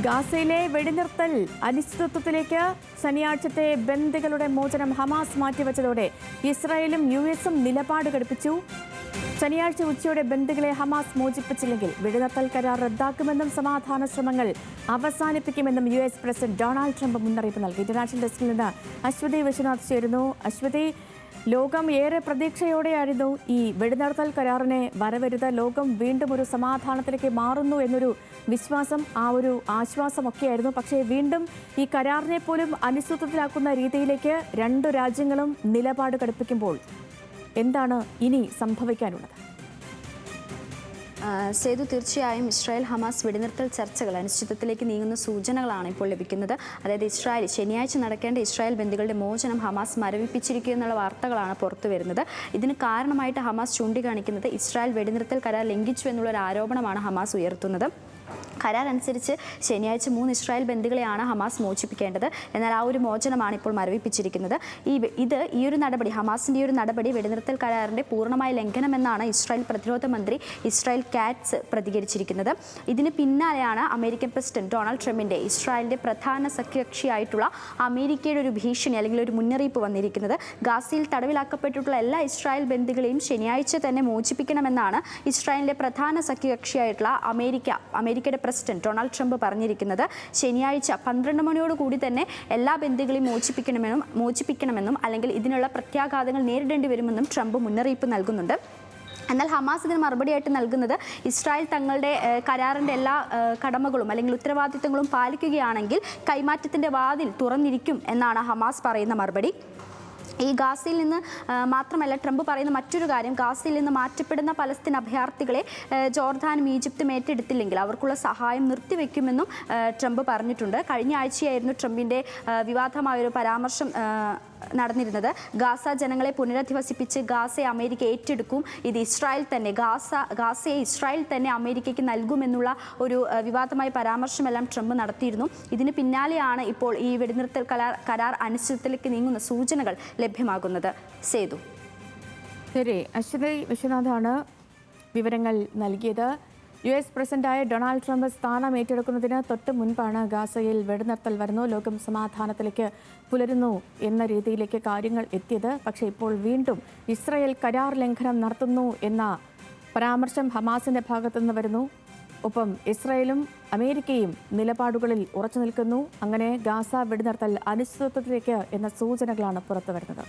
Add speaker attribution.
Speaker 1: ഗാസയിലെ വെടിനിർത്തൽ അനിശ്ചിതത്വത്തിലേക്ക് ശനിയാഴ്ചത്തെ ബന്ദികളുടെ മോചനം ഹമാസ് മാറ്റിവെച്ചതോടെ ഇസ്രായേലും യുഎസും നിലപാട് ഘടിപ്പിച്ചു. ശനിയാഴ്ച ഉച്ചയോടെ ബന്ദികളെ ഹമാസ് മോചിപ്പിച്ചില്ലെങ്കിൽ വെടിനിർത്തൽ കരാർ റദ്ദാക്കുമെന്നും സമാധാന ശ്രമങ്ങൾ അവസാനിപ്പിക്കുമെന്നും യുഎസ് പ്രസിഡന്റ് ഡൊണാൾഡ് ട്രംപ് മുന്നറിയിപ്പ് നൽകി. ഇന്റർനാഷണൽ ഡെസ്കിൽ നിന്ന് അശ്വതി വിശ്വനാഥ് ചേരുന്നു. അശ്വതി, ലോകം ഏറെ പ്രതീക്ഷയോടെയായിരുന്നു ഈ വെടിനിർത്തൽ കരാറിനെ വരവരുത്, ലോകം വീണ്ടും ഒരു സമാധാനത്തിലേക്ക് മാറുന്നു എന്നൊരു വിശ്വാസം, ആ ഒരു ആശ്വാസമൊക്കെയായിരുന്നു. പക്ഷേ വീണ്ടും ഈ കരാറിനെ പോലും അനിശ്ചിതത്വത്തിലാക്കുന്ന രീതിയിലേക്ക് രണ്ടു രാജ്യങ്ങളും നിലപാട് ഘടിപ്പിക്കുമ്പോൾ എന്താണ് ഇനി സംഭവിക്കാനുള്ളത്?
Speaker 2: സേതു, തീർച്ചയായും ഇസ്രായേൽ ഹമാസ് വെടിനിർത്തൽ ചർച്ചകൾ അനിശ്ചിതത്വത്തിലേക്ക് നീങ്ങുന്ന സൂചനകളാണ് ഇപ്പോൾ ലഭിക്കുന്നത്. അതായത് ശനിയാഴ്ച നടക്കേണ്ട ഇസ്രായേൽ ബന്ദികളുടെ മോചനം ഹമാസ് മരവിപ്പിച്ചിരിക്കുക എന്നുള്ള വാർത്തകളാണ് പുറത്തു വരുന്നത്. ഇതിന് കാരണമായിട്ട് ഹമാസ് ചൂണ്ടിക്കാണിക്കുന്നത് ഇസ്രായേൽ വെടിനിർത്തൽ കരാർ ലംഘിച്ചു എന്നുള്ളൊരു ആരോപണമാണ് ഹമാസ് ഉയർത്തുന്നത്. കരാർ അനുസരിച്ച് ശനിയാഴ്ച 3 ഇസ്രായേൽ ബന്ദികളെയാണ് ഹമാസ് മോചിപ്പിക്കേണ്ടത്. എന്നാൽ ആ ഒരു മോചനമാണ് ഇപ്പോൾ മരവിപ്പിച്ചിരിക്കുന്നത്. ഈ ഒരു നടപടി, ഹമാസിൻ്റെ ഈ ഒരു നടപടി വെടിനിർത്തൽ കരാറിൻ്റെ പൂർണ്ണമായ ലംഘനമെന്നാണ് ഇസ്രായേൽ പ്രതിരോധ മന്ത്രി ഇസ്രായേൽ കാറ്റ്സ് പ്രതികരിച്ചിരിക്കുന്നത്. ഇതിന് പിന്നാലെയാണ് അമേരിക്കൻ പ്രസിഡന്റ് ഡൊണാൾഡ് ട്രംപിൻ്റെ ഇസ്രായേലിൻ്റെ പ്രധാന സഖ്യകക്ഷിയായിട്ടുള്ള അമേരിക്കയുടെ ഒരു ഭീഷണി അല്ലെങ്കിൽ ഒരു മുന്നറിയിപ്പ് വന്നിരിക്കുന്നത്. ഗാസയിൽ തടവിലാക്കപ്പെട്ടിട്ടുള്ള എല്ലാ ഇസ്രായേൽ ബന്ദികളെയും ശനിയാഴ്ച തന്നെ മോചിപ്പിക്കണമെന്നാണ് ഇസ്രായേലിൻ്റെ പ്രധാന സഖ്യകക്ഷിയായിട്ടുള്ള അമേരിക്കയുടെ പ്രസിഡന്റ് ഡൊണാൾഡ് ട്രംപ് പറഞ്ഞിരിക്കുന്നത്. ശനിയാഴ്ച 12 മണിയോടുകൂടി തന്നെ എല്ലാ ബന്ദികളെയും മോചിപ്പിക്കണമെന്നും അല്ലെങ്കിൽ ഇതിനുള്ള പ്രത്യാഘാതങ്ങൾ നേരിടേണ്ടി വരുമെന്നും ട്രംപ് മുന്നറിയിപ്പ് നൽകുന്നുണ്ട്. എന്നാൽ ഹമാസ് ഇതിന് മറുപടിയായിട്ട് നൽകുന്നത് ഇസ്രായേൽ തങ്ങളുടെ കരാറിൻ്റെ എല്ലാ കടമകളും അല്ലെങ്കിൽ ഉത്തരവാദിത്തങ്ങളും പാലിക്കുകയാണെങ്കിൽ കൈമാറ്റത്തിൻ്റെ വാതിൽ തുറന്നിരിക്കും എന്നാണ് ഹമാസ് പറയുന്ന മറുപടി. ഈ ഗാസയിൽ നിന്ന് മാത്രമല്ല, ട്രംപ് പറയുന്ന മറ്റൊരു കാര്യം, ഗാസയിൽ നിന്ന് മാറ്റപ്പെടുന്ന പലസ്തീൻ അഭയാർത്ഥികളെ ജോർദാനും ഈജിപ്തും ഏറ്റെടുത്തില്ലെങ്കിൽ അവർക്കുള്ള സഹായം നിർത്തിവെക്കുമെന്നും ട്രംപ് പറഞ്ഞിട്ടുണ്ട്. കഴിഞ്ഞ ആഴ്ചയായിരുന്നു ട്രംപിൻ്റെ വിവാദമായൊരു പരാമർശം നടന്നിരുന്നത്. ഗാസ ജനങ്ങളെ പുനരധിവസിപ്പിച്ച് ഗാസയെ അമേരിക്ക ഏറ്റെടുക്കും, ഇത് ഇസ്രായേൽ തന്നെ ഗാസയെ ഇസ്രായേൽ തന്നെ അമേരിക്കയ്ക്ക് നൽകുമെന്നുള്ള ഒരു വിവാദമായ പരാമർശമെല്ലാം ട്രംപ് നടത്തിയിരുന്നു. ഇതിന് പിന്നാലെയാണ് ഇപ്പോൾ ഈ വെടിനിർത്തൽ കരാർ അനിശ്ചിതത്വത്തിലേക്ക് നീങ്ങുന്ന സൂചനകൾ ലഭ്യമാകുന്നത്. സേതു.
Speaker 1: ശരി, അശ്വതി വിശ്വനാഥാണ് വിവരങ്ങൾ നൽകിയത്. യുഎസ് പ്രസിഡന്റായ ഡൊണാൾഡ് ട്രംപ് സ്ഥാനം ഏറ്റെടുക്കുന്നതിന് തൊട്ട് മുൻപാണ് ഗാസയിൽ വെടിനിർത്തൽ വരുന്നു, ലോകം സമാധാനത്തിലേക്ക് പുലരുന്നു എന്ന രീതിയിലേക്ക് കാര്യങ്ങൾ എത്തിയത്. പക്ഷേ ഇപ്പോൾ വീണ്ടും ഇസ്രായേൽ കരാർ ലംഘനം നടത്തുന്നു എന്ന പരാമർശം ഹമാസിന്റെ ഭാഗത്തുനിന്ന് വരുന്നു. ഒപ്പം ഇസ്രായേലും അമേരിക്കയും നിലപാടുകളിൽ ഉറച്ചു നിൽക്കുന്നു. അങ്ങനെ ഗാസ വെടിനിർത്തൽ അനിശ്ചിതത്വത്തിലേക്ക് എന്ന സൂചനകളാണ് പുറത്തു വരുന്നത്.